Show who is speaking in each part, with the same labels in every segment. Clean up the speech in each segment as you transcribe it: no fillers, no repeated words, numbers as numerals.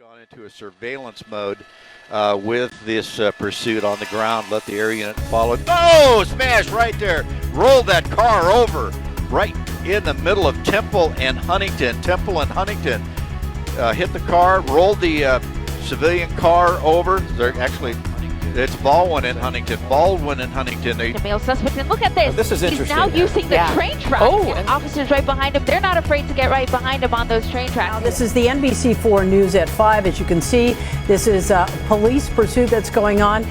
Speaker 1: gone into a surveillance mode with this pursuit on the ground. Let the air unit follow. Oh, smash right there. Roll that car over right in the middle of Temple and Huntington. Hit the car, rolled the civilian car over. It's Baldwin in Huntington.
Speaker 2: The male suspect, and look at this.
Speaker 3: This is interesting.
Speaker 2: He's now using the train tracks. Officers right behind him. They're not afraid to get right behind him on those train tracks.
Speaker 4: Now, this is the NBC4 News at 5. As you can see, this is a police pursuit that's going on.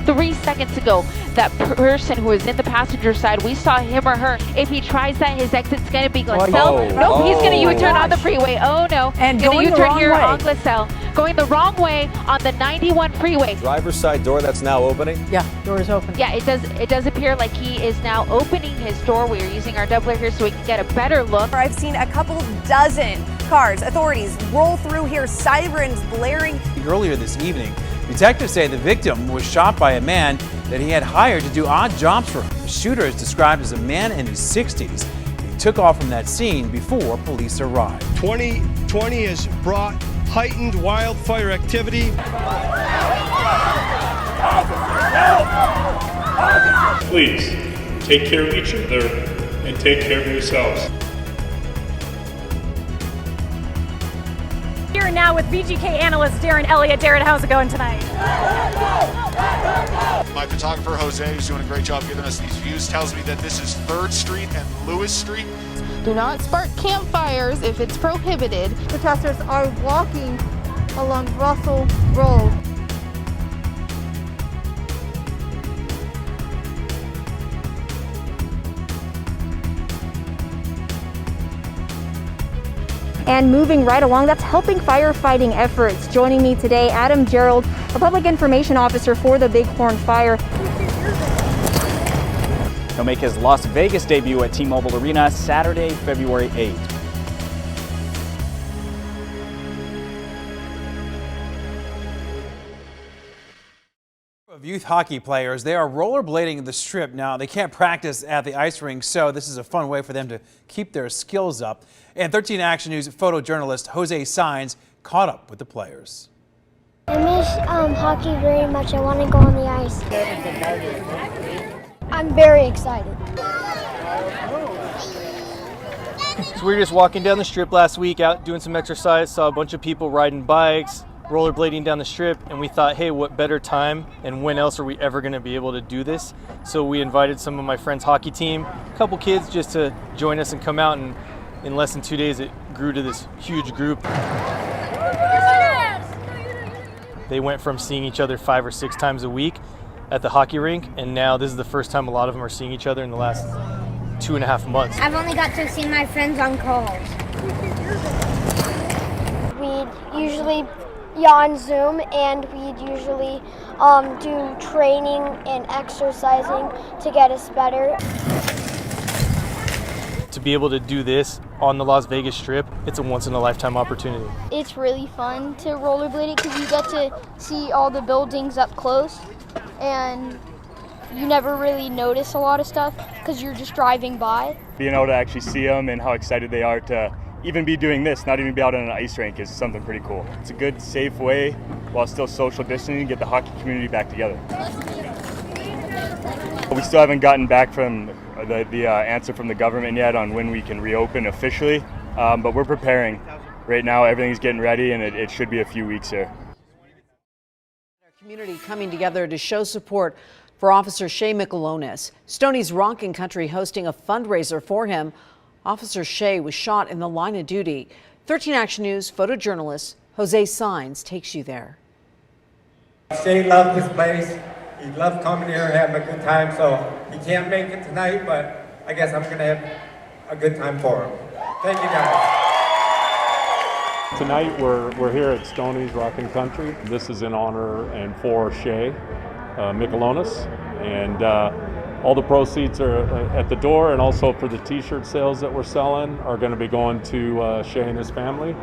Speaker 2: 3 seconds ago, that person who was in the passenger side, we saw him or her. If he tries that, his exit's going to be Glasell. Nope, he's going to U-turn on the freeway. Oh no,
Speaker 4: and
Speaker 2: going the wrong way on Glasell. Going the wrong way on the 91 freeway.
Speaker 3: Driver's side door that's now opening.
Speaker 4: Yeah, door is open.
Speaker 2: Yeah, it does appear like he is now opening his door. We are using our doubler here so we can get a better look.
Speaker 5: I've seen a couple dozen cars, authorities roll through here, sirens blaring.
Speaker 6: Earlier this evening, detectives say the victim was shot by a man that he had hired to do odd jobs for him. The shooter is described as a man in his 60s. He took off from that scene before police arrived.
Speaker 7: 2020 has brought heightened wildfire activity.
Speaker 8: Please take care of each other and take care of yourselves.
Speaker 5: Here now with VGK analyst Darren Elliott. Darren, how's it going tonight?
Speaker 9: My photographer Jose, who's doing a great job giving us these views, tells me that this is 3rd Street and Lewis Street.
Speaker 10: Do not spark campfires if it's prohibited.
Speaker 11: Protesters are walking along Russell Road.
Speaker 12: And moving right along, that's helping firefighting efforts. Joining me today, Adam Gerald, a public information officer for the Bighorn Fire.
Speaker 13: He'll make his Las Vegas debut at T-Mobile Arena Saturday, February 8th.
Speaker 6: Of youth hockey players, they are rollerblading the strip now. They can't practice at the ice rink, so this is a fun way for them to keep their skills up. And 13 Action News photojournalist Jose Saenz caught up with the players.
Speaker 14: I miss hockey very much. I want to go on the ice. I'm very excited.
Speaker 15: So we were just walking down the strip last week, out doing some exercise, saw a bunch of people riding bikes, rollerblading down the strip, and we thought, hey, what better time and when else are we ever going to be able to do this? So we invited some of my friends' hockey team, a couple kids, just to join us and come out, and in less than 2 days it grew to this huge group. They went from seeing each other 5 or 6 times a week at the hockey rink, and now this is the first time a lot of them are seeing each other in the last 2.5 months.
Speaker 14: I've only got to see my friends on calls. We'd usually on Zoom, and we'd usually do training and exercising to get us better.
Speaker 15: To be able to do this on the Las Vegas Strip, it's a once-in-a-lifetime opportunity.
Speaker 10: It's really fun to rollerblade it because you get to see all the buildings up close, and you never really notice a lot of stuff because you're just driving by.
Speaker 8: Being able to actually see them and how excited they are to even be doing this, not even be out on an ice rink, is something pretty cool. It's a good, safe way, while still social distancing, to get the hockey community back together. We still haven't gotten back from the answer from the government yet on when we can reopen officially, but we're preparing. Right now, everything's getting ready, and it should be a few weeks here.
Speaker 4: Our community coming together to show support for Officer Shea McAllen. Stoney's Rockin' Country hosting a fundraiser for him. Officer Shea was shot in the line of duty. 13 Action News photojournalist Jose Saenz takes you there.
Speaker 16: Shea loved this place. He loved coming here and having a good time, so he can't make it tonight, but I guess I'm going to have a good time for him. Thank you, guys.
Speaker 17: Tonight we're here at Stoney's Rockin' Country. This is in honor and for Shea McAllen, and all the proceeds are at the door, and also for the t-shirt sales that we're selling are going to be going to Shea and his family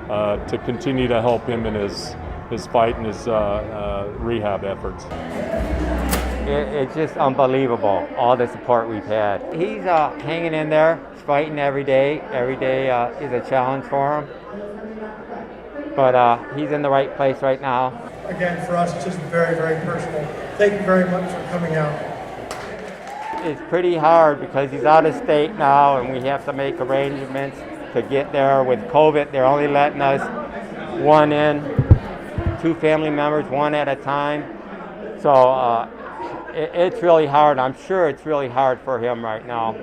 Speaker 17: to continue to help him in his fight and his rehab efforts.
Speaker 18: It's just unbelievable, all the support we've had. He's hanging in there, fighting every day. Every day is a challenge for him. but he's in the right place right now.
Speaker 7: Again, for us, it's just very, very personal. Thank you very much for coming out.
Speaker 18: It's pretty hard because he's out of state now and we have to make arrangements to get there. With COVID, they're only letting us one in, 2 family members, one at a time. So it's really hard. I'm sure it's really hard for him right now.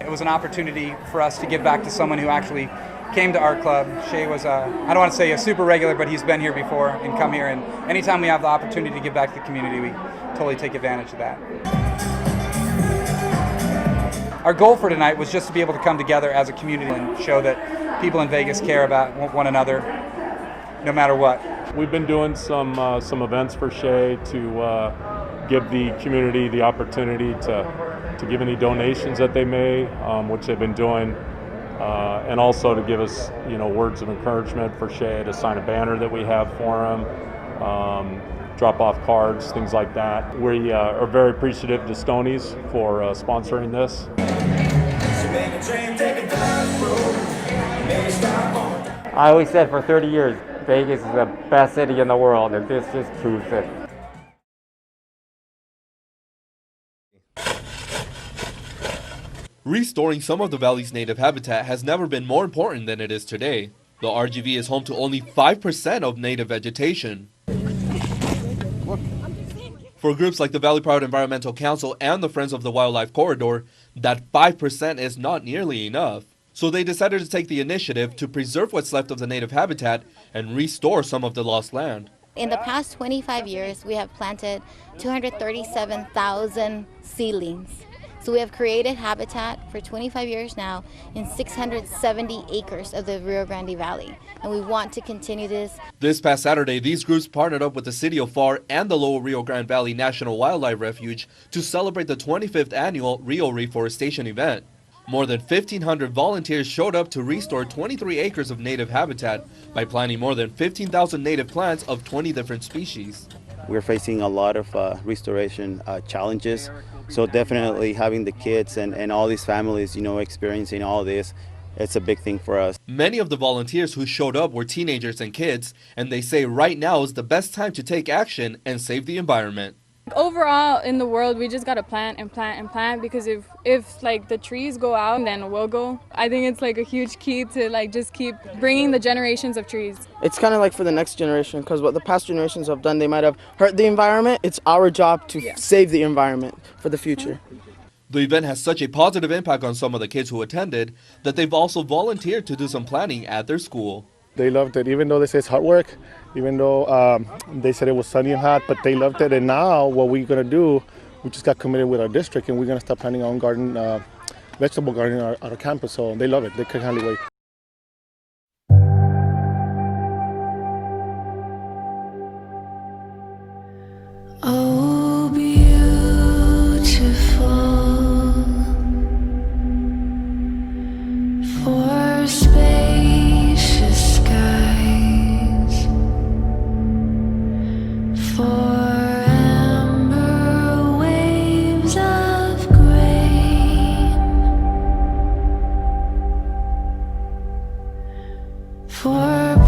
Speaker 19: It was an opportunity for us to give back to someone who actually came to our club. Shay was I don't want to say a super regular, but he's been here before and come here. And anytime we have the opportunity to give back to the community, we totally take advantage of that. Our goal for tonight was just to be able to come together as a community and show that people in Vegas care about one another, no matter what.
Speaker 17: We've been doing some events for Shay to give the community the opportunity to give any donations that they may, which they've been doing, and also to give us, words of encouragement for Shay, to sign a banner that we have for him, drop off cards, things like that. We are very appreciative to Stoney's for sponsoring this.
Speaker 18: I always said for 30 years, Vegas is the best city in the world, and this just proves it.
Speaker 20: Restoring some of the valley's native habitat has never been more important than it is today. The RGV is home to only 5% of native vegetation. For groups like the Valley Proud Environmental Council and the Friends of the Wildlife Corridor, that 5% is not nearly enough. So they decided to take the initiative to preserve what's left of the native habitat and restore some of the lost land.
Speaker 21: In the past 25 years, we have planted 237,000 seedlings. So we have created habitat for 25 years now in 670 acres of the Rio Grande Valley, and we want to continue this.
Speaker 20: This past Saturday, these groups partnered up with the City of FAR and the Lower Rio Grande Valley National Wildlife Refuge to celebrate the 25th annual Rio Reforestation event. More than 1,500 volunteers showed up to restore 23 acres of native habitat by planting more than 15,000 native plants of 20 different species.
Speaker 22: We're facing a lot of restoration challenges. So definitely having the kids and all these families, experiencing all this, it's a big thing for us.
Speaker 20: Many of the volunteers who showed up were teenagers and kids, and they say right now is the best time to take action and save the environment.
Speaker 23: Overall, in the world, we just gotta plant and plant and plant, because if like the trees go out, then we'll go. I think it's like a huge key to just keep bringing the generations of trees.
Speaker 24: It's kind of like for the next generation, because what the past generations have done, they might have hurt the environment. It's our job to save the environment for the future.
Speaker 20: The event has such a positive impact on some of the kids who attended that they've also volunteered to do some planning at their school.
Speaker 25: They loved it, even though they say it's hard work, even though they said it was sunny and hot, but they loved it. And now what we're going to do, we just got committed with our district, and we're going to start planting our own garden, vegetable garden at our campus. So they love it. They can hardly wait.
Speaker 26: Oh, beautiful, for spacious skies, for amber waves of grain, for